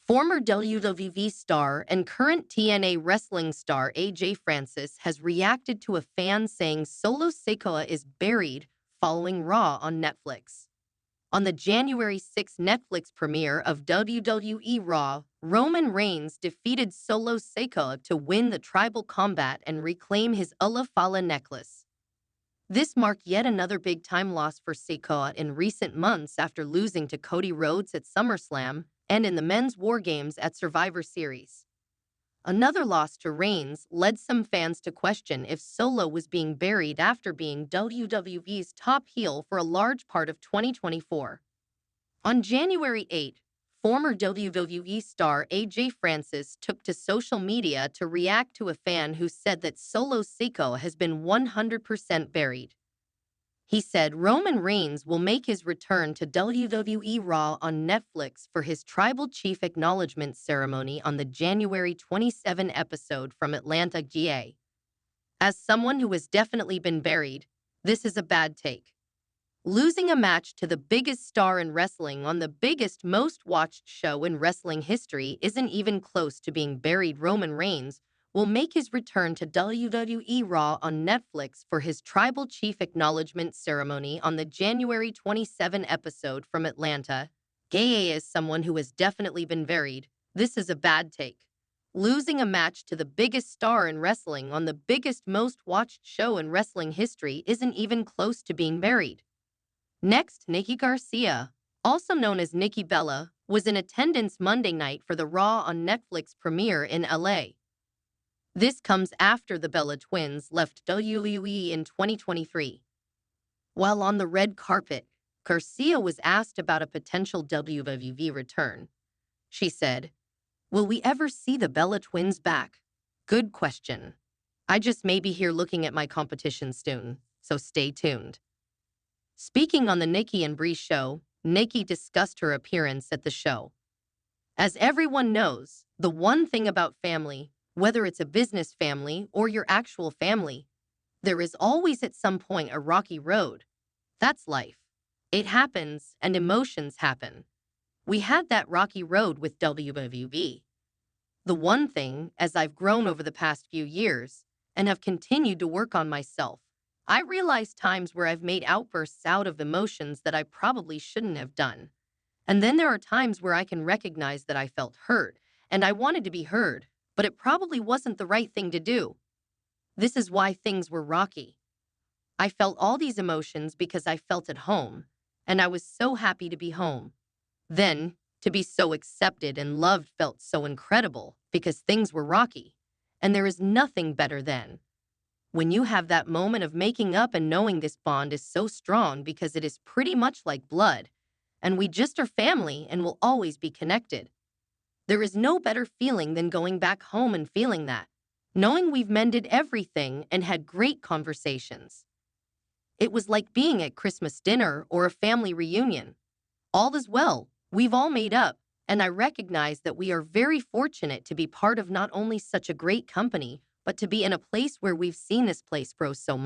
Former WWE star and current TNA wrestling star AJ Francis has reacted to a fan saying Solo Sikoa is buried following Raw on Netflix. On the January 6 Netflix premiere of WWE Raw, Roman Reigns defeated Solo Sikoa to win the tribal combat and reclaim his Ulafala necklace. This marked yet another big-time loss for Sikoa in recent months after losing to Cody Rhodes at SummerSlam and in the men's War Games at Survivor Series. Another loss to Reigns led some fans to question if Solo was being buried after being WWE's top heel for a large part of 2024. On January 8, former WWE star AJ Francis took to social media to react to a fan who said that Solo Sikoa has been 100% buried. He said Roman Reigns will make his return to WWE Raw on Netflix for his Tribal Chief Acknowledgement ceremony on the January 27 episode from Atlanta, GA. As someone who has definitely been buried, this is a bad take. Losing a match to the biggest star in wrestling on the biggest, most-watched show in wrestling history isn't even close to being buried. Roman Reigns will make his return to WWE Raw on Netflix for his Tribal Chief Acknowledgement ceremony on the January 27 episode from Atlanta. GA is someone who has definitely been buried. This is a bad take. Losing a match to the biggest star in wrestling on the biggest, most-watched show in wrestling history isn't even close to being buried. Next, Nikki Garcia, also known as Nikki Bella, was in attendance Monday night for the Raw on Netflix premiere in LA. This comes after the Bella twins left WWE in 2023. While on the red carpet, Garcia was asked about a potential WWE return. She said, "Will we ever see the Bella twins back? Good question. I just may be here looking at my competition soon, so stay tuned." Speaking on the Nikki and Bree show, Nikki discussed her appearance at the show. As everyone knows, the one thing about family, whether it's a business family or your actual family, there is always at some point a rocky road. That's life. It happens and emotions happen. We had that rocky road with WWE. The one thing, as I've grown over the past few years and have continued to work on myself, I realize times where I've made outbursts out of emotions that I probably shouldn't have done. And then there are times where I can recognize that I felt hurt and I wanted to be heard, but it probably wasn't the right thing to do. This is why things were rocky. I felt all these emotions because I felt at home, and I was so happy to be home. Then, to be so accepted and loved felt so incredible because things were rocky, and there is nothing better than when you have that moment of making up and knowing this bond is so strong because it is pretty much like blood, and we just are family and will always be connected. There is no better feeling than going back home and feeling that, knowing we've mended everything and had great conversations. It was like being at Christmas dinner or a family reunion. All is well, we've all made up, and I recognize that we are very fortunate to be part of not only such a great company, but to be in a place where we've seen this place grow so much.